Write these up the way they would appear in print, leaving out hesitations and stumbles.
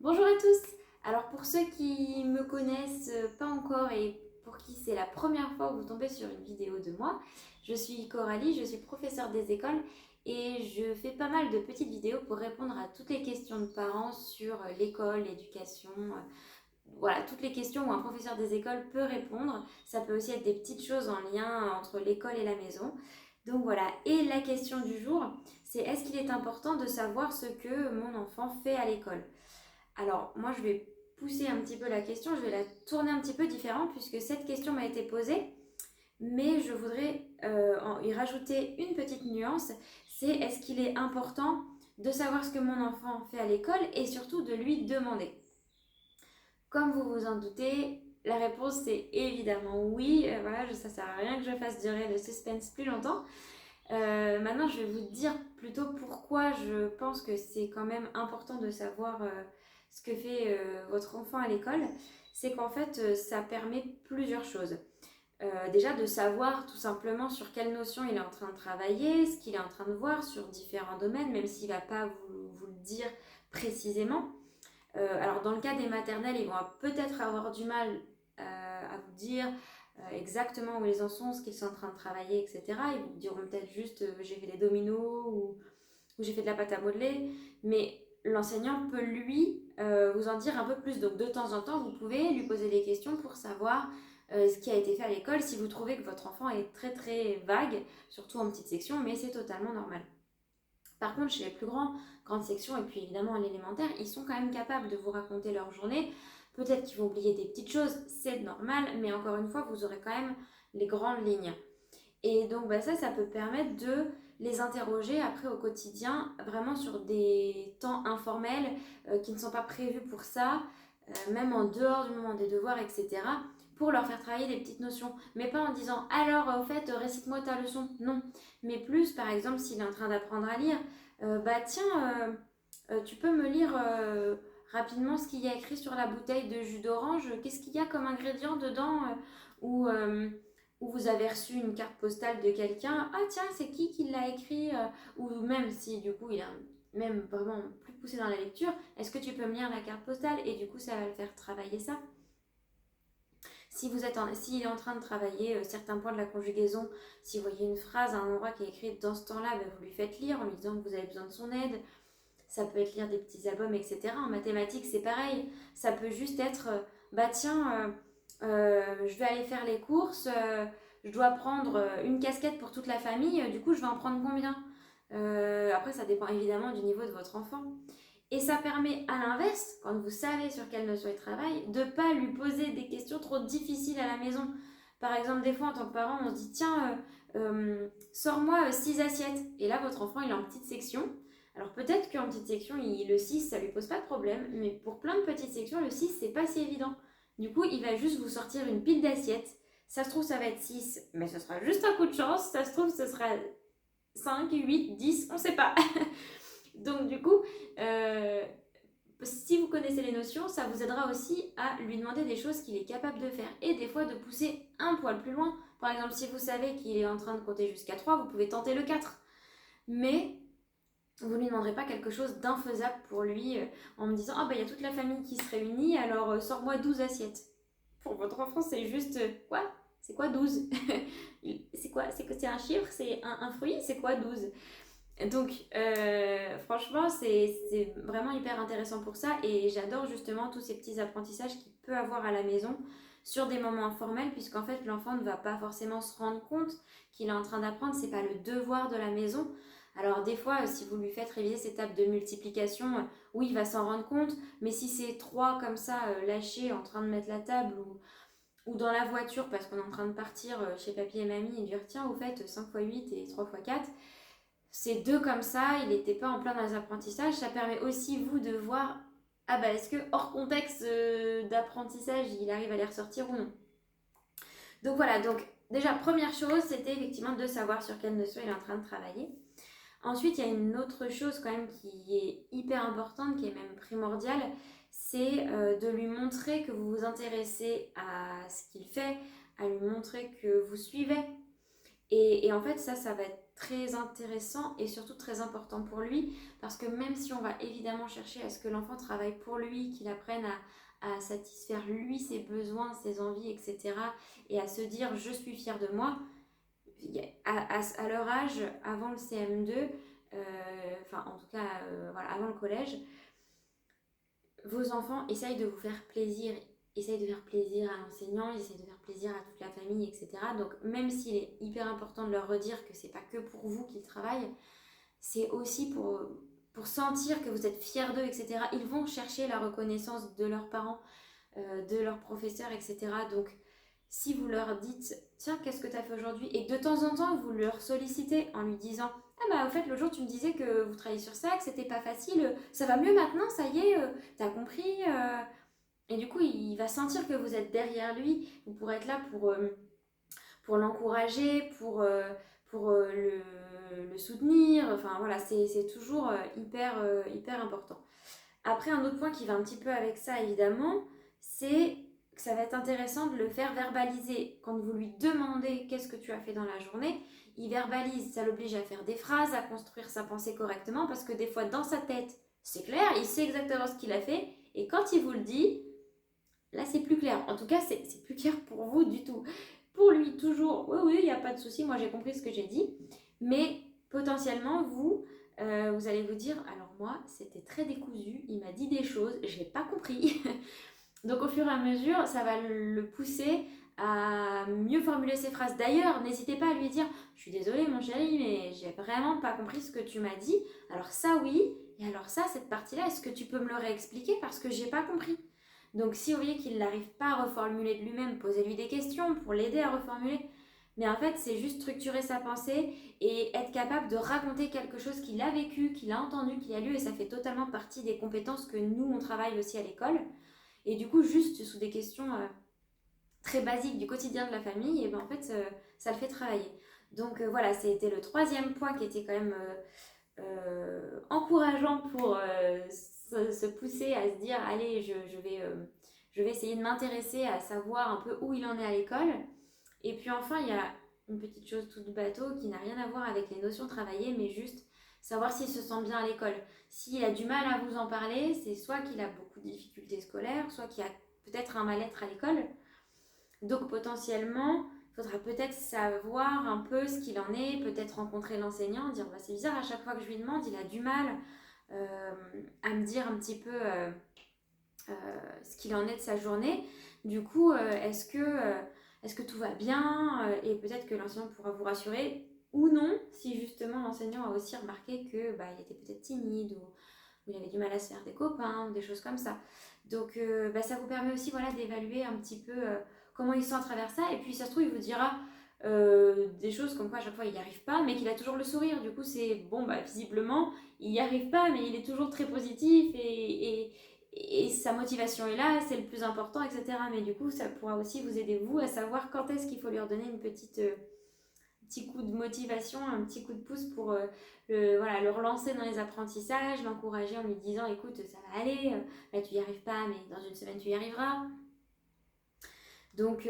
Bonjour à tous. Alors pour ceux qui me connaissent pas encore et pour qui c'est la première fois que vous tombez sur une vidéo de moi, je suis Coralie, je suis professeure des écoles et je fais pas mal de petites vidéos pour répondre à toutes les questions de parents sur l'école, l'éducation, voilà, toutes les questions où un professeur des écoles peut répondre. Ça peut aussi être des petites choses en lien entre l'école et la maison. Donc voilà, et la question du jour, c'est est-ce qu'il est important de savoir ce que mon enfant fait à l'école? Alors, moi, je vais pousser un petit peu la question, je vais la tourner un petit peu différent puisque cette question m'a été posée, mais je voudrais y rajouter une petite nuance, c'est est-ce qu'il est important de savoir ce que mon enfant fait à l'école et surtout de lui demander. Comme vous vous en doutez, la réponse c'est évidemment oui. Voilà, ça sert à rien que je fasse durer le suspense plus longtemps. Maintenant, je vais vous dire plutôt pourquoi je pense que c'est quand même important de savoir ce que fait votre enfant à l'école. C'est qu'en fait, ça permet plusieurs choses. Déjà de savoir tout simplement sur quelle notion il est en train de travailler, ce qu'il est en train de voir sur différents domaines, même s'il ne va pas vous le dire précisément. Alors dans le cas des maternelles, ils vont peut-être avoir du mal à vous dire exactement où ils en sont, ce qu'ils sont en train de travailler, etc. Ils vous diront peut-être juste j'ai fait des dominos ou j'ai fait de la pâte à modeler, mais l'enseignant peut lui vous en dire un peu plus. Donc de temps en temps, vous pouvez lui poser des questions pour savoir ce qui a été fait à l'école si vous trouvez que votre enfant est très très vague, surtout en petite section, mais c'est totalement normal. Par contre, chez les plus grandes sections, et puis évidemment à l'élémentaire, ils sont quand même capables de vous raconter leur journée. Peut-être qu'ils vont oublier des petites choses, c'est normal, mais encore une fois, vous aurez quand même les grandes lignes. Et donc ça peut permettre de les interroger après au quotidien, vraiment sur des temps informels qui ne sont pas prévus pour ça, même en dehors du moment des devoirs, etc. Pour leur faire travailler des petites notions. Mais pas en disant alors au fait récite-moi ta leçon. Non. Mais plus par exemple s'il est en train d'apprendre à lire, tu peux me lire rapidement ce qu'il y a écrit sur la bouteille de jus d'orange. Qu'est-ce qu'il y a comme ingrédient dedans ou où vous avez reçu une carte postale de quelqu'un, ah tiens, c'est qui l'a écrit ou même si du coup il a même vraiment plus poussé dans la lecture, est-ce que tu peux me lire la carte postale et du coup ça va le faire travailler ça. Si s'il est en train de travailler certains points de la conjugaison, si vous voyez une phrase à un endroit qui est écrite dans ce temps-là, ben, vous lui faites lire en lui disant que vous avez besoin de son aide. Ça peut être lire des petits albums, etc. En mathématiques, c'est pareil. Ça peut juste être, je vais aller faire les courses, je dois prendre une casquette pour toute la famille, du coup, je vais en prendre combien? Après, ça dépend évidemment du niveau de votre enfant. Et ça permet à l'inverse, quand vous savez sur quelle notion il travaille, de ne pas lui poser des questions trop difficiles à la maison. Par exemple, des fois en tant que parent, on se dit tiens, sors-moi 6 assiettes. Et là, votre enfant, il est en petite section. Alors peut-être qu'en petite section, le 6, ça lui pose pas de problème, mais pour plein de petites sections, le 6, c'est pas si évident. Du coup, il va juste vous sortir une pile d'assiettes. Ça se trouve, ça va être 6, mais ce sera juste un coup de chance. Ça se trouve, ce sera 5, 8, 10, on sait pas. Donc du coup, euh, si vous connaissez les notions, ça vous aidera aussi à lui demander des choses qu'il est capable de faire et des fois de pousser un poil plus loin. Par exemple, si vous savez qu'il est en train de compter jusqu'à 3, vous pouvez tenter le 4. Mais vous ne lui demanderez pas quelque chose d'infaisable pour lui en me disant « Ah bah il y a toute la famille qui se réunit, alors sors-moi 12 assiettes ». Pour votre enfant, c'est juste quoi? C'est quoi 12? C'est quoi? C'est un chiffre? C'est un fruit? C'est quoi 12? Donc, franchement, c'est vraiment hyper intéressant pour ça et j'adore justement tous ces petits apprentissages qu'il peut avoir à la maison sur des moments informels puisqu'en fait l'enfant ne va pas forcément se rendre compte qu'il est en train d'apprendre, c'est pas le devoir de la maison. Alors des fois, si vous lui faites réviser ses tables de multiplication, oui, il va s'en rendre compte, mais si c'est trois comme ça lâchés en train de mettre la table ou dans la voiture parce qu'on est en train de partir chez papy et mamie et dire tiens, au fait, 5 x 8 et 3 x 4, ces deux comme ça, il n'était pas en plein dans les apprentissages. Ça permet aussi, vous, de voir, ah bah, est-ce que hors contexte d'apprentissage, il arrive à les ressortir ou non. Donc voilà, donc déjà, première chose, c'était effectivement de savoir sur quelle notion il est en train de travailler. Ensuite, il y a une autre chose quand même qui est hyper importante, qui est même primordiale, c'est de lui montrer que vous vous intéressez à ce qu'il fait, à lui montrer que vous suivez Et en fait, ça va être très intéressant et surtout très important pour lui, parce que même si on va évidemment chercher à ce que l'enfant travaille pour lui, qu'il apprenne à satisfaire lui ses besoins, ses envies, etc., et à se dire je suis fière de moi, à leur âge, avant le CM2, enfin en tout cas voilà, avant le collège, vos enfants essayent de vous faire plaisir, essayent de faire plaisir à l'enseignant, ils essayent de faire plaisir à toute la famille, etc. Donc même s'il est hyper important de leur redire que c'est pas que pour vous qu'ils travaillent, c'est aussi pour sentir que vous êtes fiers d'eux, etc. Ils vont chercher la reconnaissance de leurs parents, de leurs professeurs, etc. Donc si vous leur dites tiens qu'est-ce que tu as fait aujourd'hui, et que de temps en temps vous leur sollicitez en lui disant ah bah au fait l'autre jour tu me disais que vous travailliez sur ça, que c'était pas facile, ça va mieux maintenant, ça y est, t'as compris, et du coup il va sentir que vous êtes derrière lui, vous pourrez être là pour l'encourager, pour le soutenir, enfin voilà, c'est toujours hyper important. Après, un autre point qui va un petit peu avec ça, évidemment, c'est que ça va être intéressant de le faire verbaliser. Quand vous lui demandez qu'est-ce que tu as fait dans la journée, il verbalise, ça l'oblige à faire des phrases, à construire sa pensée correctement, parce que des fois, dans sa tête, c'est clair, il sait exactement ce qu'il a fait, et quand il vous le dit, là, c'est plus clair. En tout cas, c'est plus clair pour vous du tout. Pour lui, toujours, oui, il n'y a pas de souci, moi j'ai compris ce que j'ai dit, mais potentiellement, vous allez vous dire, alors moi, c'était très décousu, il m'a dit des choses, j'ai pas compris. Donc au fur et à mesure, ça va le pousser à mieux formuler ses phrases. D'ailleurs, n'hésitez pas à lui dire, je suis désolée mon chéri, mais j'ai vraiment pas compris ce que tu m'as dit. Alors ça oui, et alors ça, cette partie-là, est-ce que tu peux me le réexpliquer parce que j'ai pas compris. Donc si vous voyez qu'il n'arrive pas à reformuler de lui-même, posez-lui des questions pour l'aider à reformuler. Mais en fait, c'est juste structurer sa pensée et être capable de raconter quelque chose qu'il a vécu, qu'il a entendu, qu'il a lu, et ça fait totalement partie des compétences que nous, on travaille aussi à l'école. Et du coup, juste sous des questions très basiques du quotidien de la famille, et ben en fait, ça le fait travailler. Donc voilà, c'était le troisième point qui était quand même encourageant pour se pousser à se dire, allez, je vais essayer de m'intéresser à savoir un peu où il en est à l'école. Et puis enfin, il y a une petite chose toute bateau qui n'a rien à voir avec les notions travaillées, mais juste savoir s'il se sent bien à l'école. S'il a du mal à vous en parler, c'est soit qu'il a beaucoup de difficultés scolaires, soit qu'il a peut-être un mal-être à l'école. Donc potentiellement, il faudra peut-être savoir un peu ce qu'il en est, peut-être rencontrer l'enseignant, dire bah, c'est bizarre, à chaque fois que je lui demande, il a du mal à me dire un petit peu ce qu'il en est de sa journée. Du coup, est-ce que tout va bien, et peut-être que l'enseignant pourra vous rassurer, ou non, si justement l'enseignant a aussi remarqué que bah, il était peut-être timide, ou il avait du mal à se faire des copains, ou des choses comme ça. Donc ça vous permet aussi voilà, d'évaluer un petit peu comment il sent à travers ça, et puis ça se trouve il vous dira des choses comme quoi à chaque fois il n'y arrive pas, mais qu'il a toujours le sourire. Du coup c'est bon, bah visiblement il n'y arrive pas, mais il est toujours très positif, et sa motivation est là, c'est le plus important, etc. Mais du coup ça pourra aussi vous aider vous à savoir quand est-ce qu'il faut lui redonner une petite petit coup de motivation, un petit coup de pouce pour voilà, le relancer dans les apprentissages, l'encourager en lui disant écoute ça va aller, là tu n'y arrives pas mais dans une semaine tu y arriveras. Donc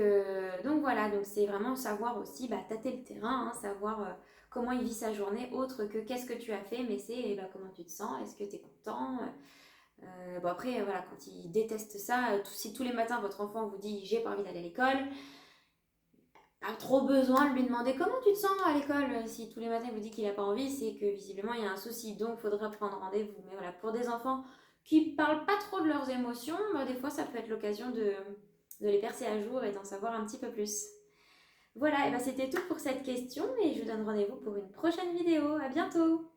voilà, donc c'est vraiment savoir aussi tâter le terrain, hein, savoir comment il vit sa journée, autre que qu'est-ce que tu as fait, mais c'est comment tu te sens, est-ce que tu es content. Bon après voilà, quand il déteste ça, si tous les matins votre enfant vous dit j'ai pas envie d'aller à l'école, pas trop besoin de lui demander comment tu te sens à l'école. Si tous les matins il vous dit qu'il n'a pas envie, c'est que visiblement il y a un souci, donc il faudra prendre rendez-vous. Mais voilà, pour des enfants qui parlent pas trop de leurs émotions, des fois ça peut être l'occasion de les percer à jour et d'en savoir un petit peu plus. Voilà, et c'était tout pour cette question, et je vous donne rendez-vous pour une prochaine vidéo. À bientôt!